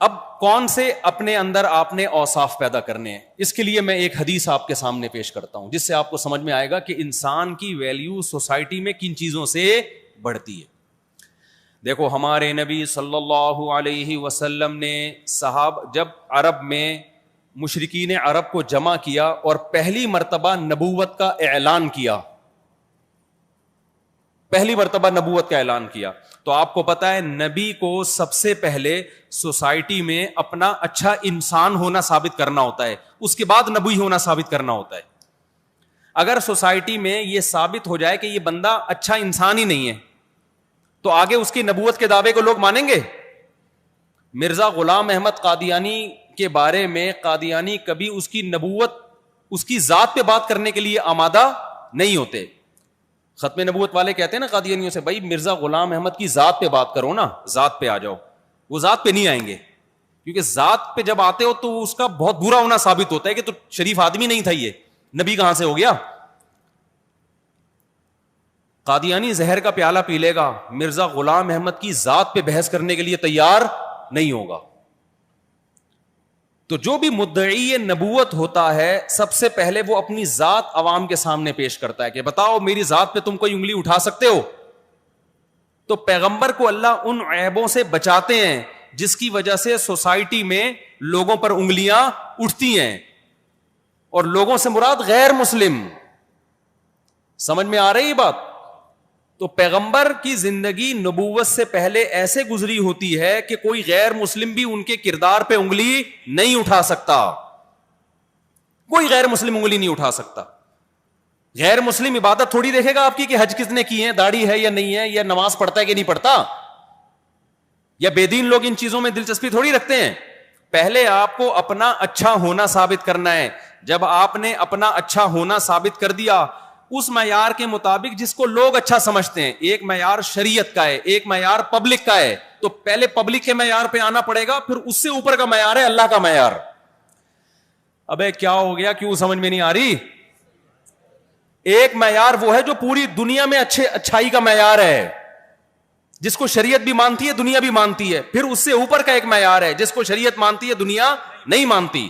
اب کون سے اپنے اندر آپ نے اوصاف پیدا کرنے ہیں؟ اس کے لیے میں ایک حدیث آپ کے سامنے پیش کرتا ہوں جس سے آپ کو سمجھ میں آئے گا کہ انسان کی ویلیو سوسائٹی میں کن چیزوں سے بڑھتی ہے. دیکھو ہمارے نبی صلی اللہ علیہ وسلم نے جب عرب میں مشرکین عرب کو جمع کیا اور پہلی مرتبہ نبوت کا اعلان کیا، پہلی مرتبہ نبوت کا اعلان کیا، تو آپ کو پتا ہے نبی کو سب سے پہلے سوسائٹی میں اپنا اچھا انسان ہونا ثابت کرنا ہوتا ہے، اس کے بعد نبی ہونا ثابت کرنا ہوتا ہے. اگر سوسائٹی میں یہ ثابت ہو جائے کہ یہ بندہ اچھا انسان ہی نہیں ہے تو آگے اس کی نبوت کے دعوے کو لوگ مانیں گے؟ مرزا غلام احمد قادیانی کے بارے میں قادیانی کبھی اس کی نبوت، اس کی ذات پہ بات کرنے کے لیے آمادہ نہیں ہوتے. ختم نبوت والے کہتے ہیں نا قادیانیوں سے، بھائی مرزا غلام احمد کی ذات پہ بات کرو نا، ذات پہ آ جاؤ. وہ ذات پہ نہیں آئیں گے کیونکہ ذات پہ جب آتے ہو تو اس کا بہت برا ہونا ثابت ہوتا ہے کہ تو شریف آدمی نہیں تھا، یہ نبی کہاں سے ہو گیا. قادیانی زہر کا پیالہ پی لے گا، مرزا غلام احمد کی ذات پہ بحث کرنے کے لیے تیار نہیں ہوگا. تو جو بھی مدعی نبوت ہوتا ہے سب سے پہلے وہ اپنی ذات عوام کے سامنے پیش کرتا ہے کہ بتاؤ میری ذات پہ تم کوئی انگلی اٹھا سکتے ہو؟ تو پیغمبر کو اللہ ان عیبوں سے بچاتے ہیں جس کی وجہ سے سوسائٹی میں لوگوں پر انگلیاں اٹھتی ہیں، اور لوگوں سے مراد غیر مسلم. سمجھ میں آ رہی بات؟ تو پیغمبر کی زندگی نبوت سے پہلے ایسے گزری ہوتی ہے کہ کوئی غیر مسلم بھی ان کے کردار پہ انگلی نہیں اٹھا سکتا، کوئی غیر مسلم انگلی نہیں اٹھا سکتا. غیر مسلم عبادت تھوڑی دیکھے گا آپ کی کہ حج کس نے کی ہے، داڑھی ہے یا نہیں ہے، یا نماز پڑھتا ہے کہ نہیں پڑھتا، یا بے دین لوگ ان چیزوں میں دلچسپی تھوڑی رکھتے ہیں. پہلے آپ کو اپنا اچھا ہونا ثابت کرنا ہے. جب آپ نے اپنا اچھا ہونا ثابت کر دیا اس معیار کے مطابق جس کو لوگ اچھا سمجھتے ہیں، ایک معیار شریعت کا ہے، ایک معیار پبلک کا ہے، تو پہلے پبلک کے معیار پہ آنا پڑے گا، پھر اس سے اوپر کا معیار ہے اللہ کا معیار. ابے کیا ہو گیا، کیوں سمجھ میں نہیں آ رہی؟ ایک معیار وہ ہے جو پوری دنیا میں اچھائی کا معیار ہے، جس کو شریعت بھی مانتی ہے دنیا بھی مانتی ہے. پھر اس سے اوپر کا ایک معیار ہے جس کو شریعت مانتی ہے دنیا نہیں مانتی.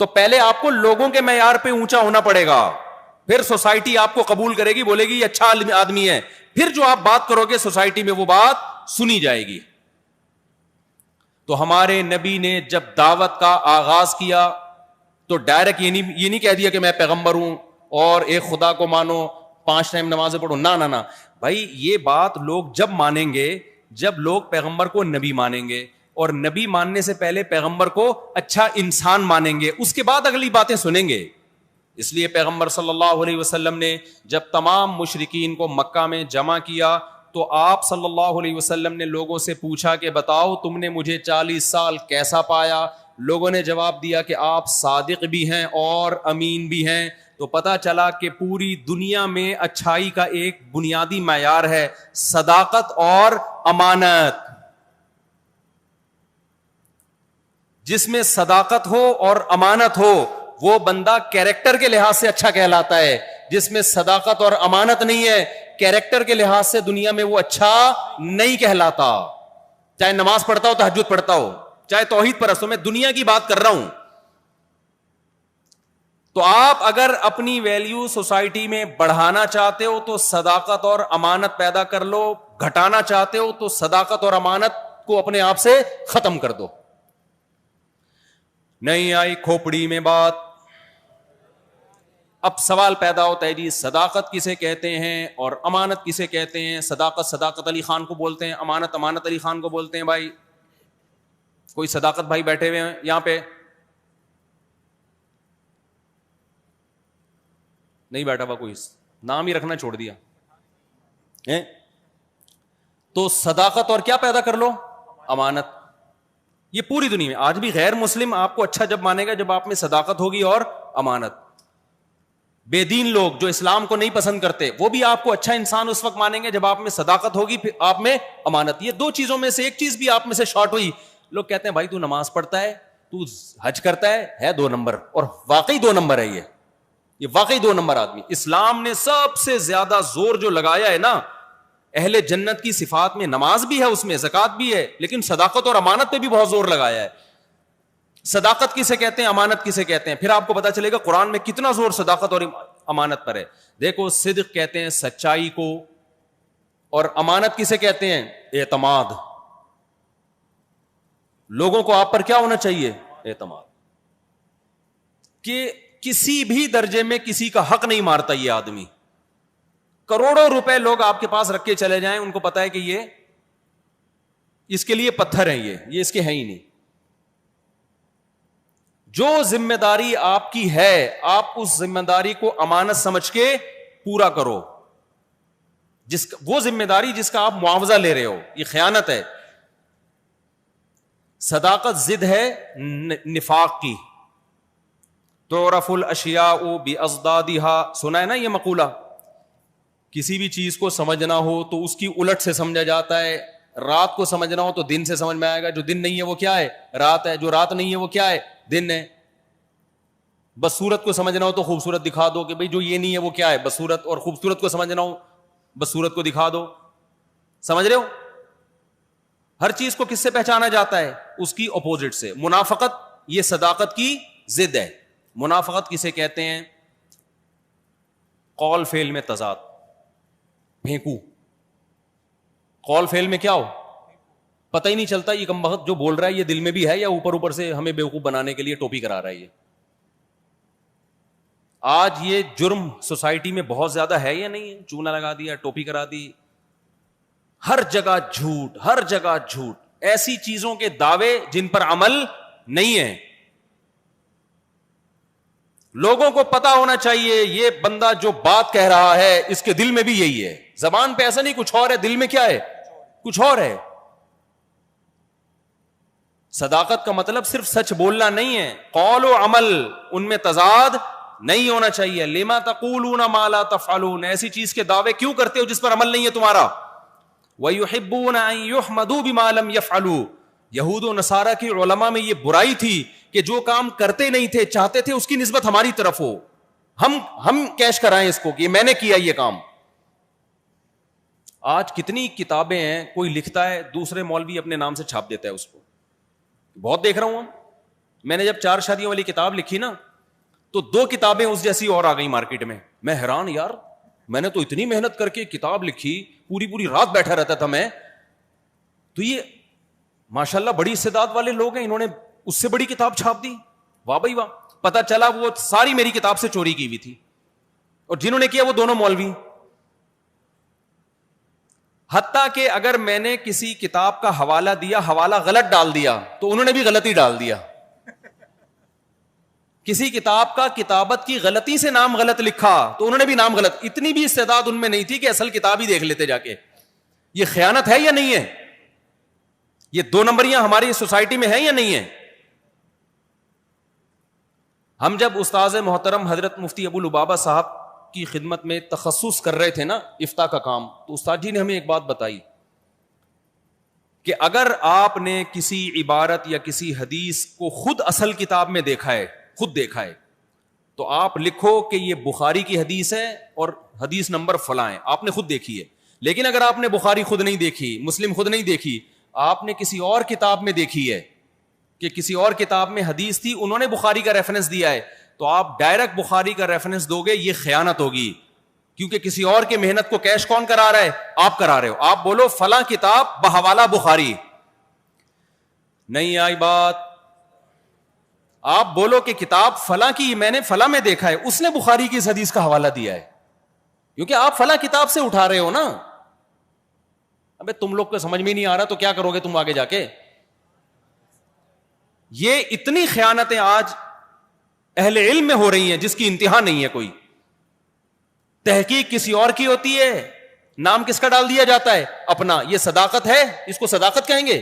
تو پہلے آپ کو لوگوں کے معیار پہ اونچا ہونا پڑے گا، پھر سوسائٹی آپ کو قبول کرے گی، بولے گی یہ اچھا آدمی ہے، پھر جو آپ بات کرو گے سوسائٹی میں وہ بات سنی جائے گی. تو ہمارے نبی نے جب دعوت کا آغاز کیا تو ڈائریکٹ یہ نہیں کہہ دیا کہ میں پیغمبر ہوں اور ایک خدا کو مانو، 5 ٹائم نمازیں پڑھو. نہ بھائی، یہ بات لوگ جب مانیں گے جب لوگ پیغمبر کو نبی مانیں گے، اور نبی ماننے سے پہلے پیغمبر کو اچھا انسان مانیں گے، اس کے بعد اگلی باتیں سنیں گے. اس لیے پیغمبر صلی اللہ علیہ وسلم نے جب تمام مشرکین کو مکہ میں جمع کیا تو آپ صلی اللہ علیہ وسلم نے لوگوں سے پوچھا کہ بتاؤ تم نے مجھے 40 سال کیسا پایا؟ لوگوں نے جواب دیا کہ آپ صادق بھی ہیں اور امین بھی ہیں. تو پتہ چلا کہ پوری دنیا میں اچھائی کا ایک بنیادی معیار ہے صداقت اور امانت. جس میں صداقت ہو اور امانت ہو وہ بندہ کیریکٹر کے لحاظ سے اچھا کہلاتا ہے. جس میں صداقت اور امانت نہیں ہے کیریکٹر کے لحاظ سے دنیا میں وہ اچھا نہیں کہلاتا، چاہے نماز پڑھتا ہو، تہجد پڑھتا ہو، چاہے توحید پرست ہو. میں دنیا کی بات کر رہا ہوں. تو آپ اگر اپنی ویلیو سوسائٹی میں بڑھانا چاہتے ہو تو صداقت اور امانت پیدا کر لو، گھٹانا چاہتے ہو تو صداقت اور امانت کو اپنے آپ سے ختم کر دو. نہیں آئی کھوپڑی میں بات. اب سوال پیدا ہوتا ہے جی صداقت کسے کہتے ہیں اور امانت کسے کہتے ہیں؟ صداقت علی خان کو بولتے ہیں، امانت علی خان کو بولتے ہیں. بھائی کوئی صداقت بھائی بیٹھے ہوئے ہیں یہاں پہ؟ نہیں بیٹھا ہوا کوئی، نام ہی رکھنا چھوڑ دیا. تو صداقت اور کیا پیدا کر لو؟ امانت. یہ پوری دنیا میں آج بھی غیر مسلم آپ کو اچھا جب مانے گا جب آپ میں صداقت ہوگی اور امانت. بے دین لوگ جو اسلام کو نہیں پسند کرتے وہ بھی آپ کو اچھا انسان اس وقت مانیں گے جب آپ میں صداقت ہوگی، پھر آپ میں امانت. یہ دو چیزوں میں سے ایک چیز بھی آپ میں سے شارٹ ہوئی، لوگ کہتے ہیں بھائی تو نماز پڑھتا ہے، تو حج کرتا ہے 2 نمبر. اور واقعی 2 نمبر ہے، یہ واقعی 2 نمبر آدمی. اسلام نے سب سے زیادہ زور جو لگایا ہے نا اہل جنت کی صفات میں نماز بھی ہے, اس میں زکات بھی ہے, لیکن صداقت اور امانت پہ بھی بہت زور لگایا ہے. صداقت کسے کہتے ہیں, امانت کسے کہتے ہیں, پھر آپ کو پتا چلے گا قرآن میں کتنا زور صداقت اور امانت پر ہے. دیکھو, صدق کہتے ہیں سچائی کو, اور امانت کسے کہتے ہیں, اعتماد. لوگوں کو آپ پر کیا ہونا چاہیے, اعتماد, کہ کسی بھی درجے میں کسی کا حق نہیں مارتا یہ آدمی. کروڑوں روپے لوگ آپ کے پاس رکھ کے چلے جائیں, ان کو پتا ہے کہ یہ اس کے لیے پتھر ہیں, یہ اس کے ہیں ہی نہیں. جو ذمہ داری آپ کی ہے, آپ اس ذمہ داری کو امانت سمجھ کے پورا کرو. وہ ذمہ داری جس کا آپ معاوضہ لے رہے ہو, یہ خیانت ہے. صداقت ضد ہے نفاق کی. تعرف الاشیاء باضدادها, سنا ہے نا یہ مقولہ, کسی بھی چیز کو سمجھنا ہو تو اس کی الٹ سے سمجھا جاتا ہے. رات کو سمجھنا ہو تو دن سے سمجھ میں آئے گا, جو دن نہیں ہے وہ کیا ہے, رات ہے, جو رات نہیں ہے وہ کیا ہے, دن ہے. بس صورت کو سمجھنا ہو تو خوبصورت دکھا دو کہ بھئی جو یہ نہیں ہے وہ کیا ہے, بس صورت. اور خوبصورت کو سمجھنا ہو بس صورت کو دکھا دو. سمجھ رہے ہو, ہر چیز کو کس سے پہچانا جاتا ہے, اس کی اپوزٹ سے. منافقت یہ صداقت کی ضد ہے. منافقت کسے کہتے ہیں, قول فعل میں تضاد, پھینکو. قول فعل میں کیا ہو, پتہ ہی نہیں چلتا یہ کم بخت جو بول رہا ہے یہ دل میں بھی ہے یا اوپر سے ہمیں بیوقوف بنانے کے لیے ٹوپی کرا رہا ہے. یہ آج یہ جرم سوسائٹی میں بہت زیادہ ہے یا نہیں ہے, چونا لگا دیا, ٹوپی کرا دی, ہر جگہ جھوٹ, ہر جگہ جھوٹ, ایسی چیزوں کے دعوے جن پر عمل نہیں ہے. لوگوں کو پتا ہونا چاہیے یہ بندہ جو بات کہہ رہا ہے اس کے دل میں بھی یہی ہے. زبان پہ ایسا نہیں کچھ اور ہے, دل میں کیا ہے, کچھ اور ہے. صداقت کا مطلب صرف سچ بولنا نہیں ہے, قول و عمل ان میں تضاد نہیں ہونا چاہیے. لما تقولون ما لا تفعلون, ایسی چیز کے دعوے کیوں کرتے ہو جس پر عمل نہیں ہے تمہارا. وَيُحِبُّونَ أَن يُحْمَدُوا بِمَا لَمْ يَفْعَلُوا, یہود و نصارہ کی علماء میں یہ برائی تھی کہ جو کام کرتے نہیں تھے چاہتے تھے اس کی نسبت ہماری طرف ہو, ہم کیش کرائیں اس کو کہ میں نے کیا یہ کام. آج کتنی کتابیں ہیں, کوئی لکھتا ہے دوسرے مولوی اپنے نام سے چھاپ دیتا ہے اس کو, بہت دیکھ رہا ہوں. میں نے جب 4 شادیوں والی کتاب لکھی نا تو 2 کتابیں اس جیسی اور آ گئی مارکیٹ میں. میں حیران, یار میں نے تو اتنی محنت کر کے کتاب لکھی, پوری رات بیٹھا رہتا تھا میں, تو یہ ماشاءاللہ بڑی استعداد والے لوگ ہیں, انہوں نے اس سے بڑی کتاب چھاپ دی. واہ بھائی واہ. پتہ چلا وہ ساری میری کتاب سے چوری کی ہوئی تھی, اور جنہوں نے کیا وہ دونوں مولوی. حتیٰ کہ اگر میں نے کسی کتاب کا حوالہ دیا, حوالہ غلط ڈال دیا تو انہوں نے بھی غلطی ڈال دیا. کسی کتاب کا کتابت کی غلطی سے نام غلط لکھا تو انہوں نے بھی نام غلط. اتنی بھی استعداد ان میں نہیں تھی کہ اصل کتاب ہی دیکھ لیتے جا کے. یہ خیانت ہے یا نہیں ہے, یہ 2 نمبریاں ہماری سوسائٹی میں ہیں یا نہیں ہے. ہم جب استاذ محترم حضرت مفتی ابو لبابہ صاحب کی خدمت میں تخصص کر رہے تھے نا, افتاء کا کام, تو استاد جی نے ہمیں ایک بات بتائی کہ اگر آپ نے کسی عبارت یا کسی حدیث کو خود اصل کتاب میں دیکھا ہے, خود دیکھا ہے, تو آپ لکھو کہ یہ بخاری کی حدیث ہے اور حدیث نمبر فلاں ہے, آپ نے خود دیکھی ہے. لیکن اگر آپ نے بخاری خود نہیں دیکھی, مسلم خود نہیں دیکھی, آپ نے کسی اور کتاب میں دیکھی ہے کہ کسی اور کتاب میں حدیث تھی, انہوں نے بخاری کا ریفرنس دیا ہے, تو آپ ڈائریکٹ بخاری کا ریفرنس دو گے, یہ خیانت ہوگی. کیونکہ کسی اور کی محنت کو کیش کون کرا رہا ہے, آپ کرا رہے ہو. آپ بولو فلاں کتاب بحوالہ بخاری, نہیں آئی بات. آپ بولو کہ کتاب فلاں کی میں نے فلاں میں دیکھا ہے, اس نے بخاری کی اس حدیث کا حوالہ دیا ہے, کیونکہ آپ فلاں کتاب سے اٹھا رہے ہو نا. ابے تم لوگ کو سمجھ میں نہیں آ رہا تو کیا کرو گے تم آگے جا کے. یہ اتنی خیانتیں آج اہل علم میں ہو رہی ہیں جس کی انتہا نہیں ہے. کوئی تحقیق کسی اور کی ہوتی ہے, نام کس کا ڈال دیا جاتا ہے, اپنا. یہ صداقت ہے, اس کو صداقت کہیں گے؟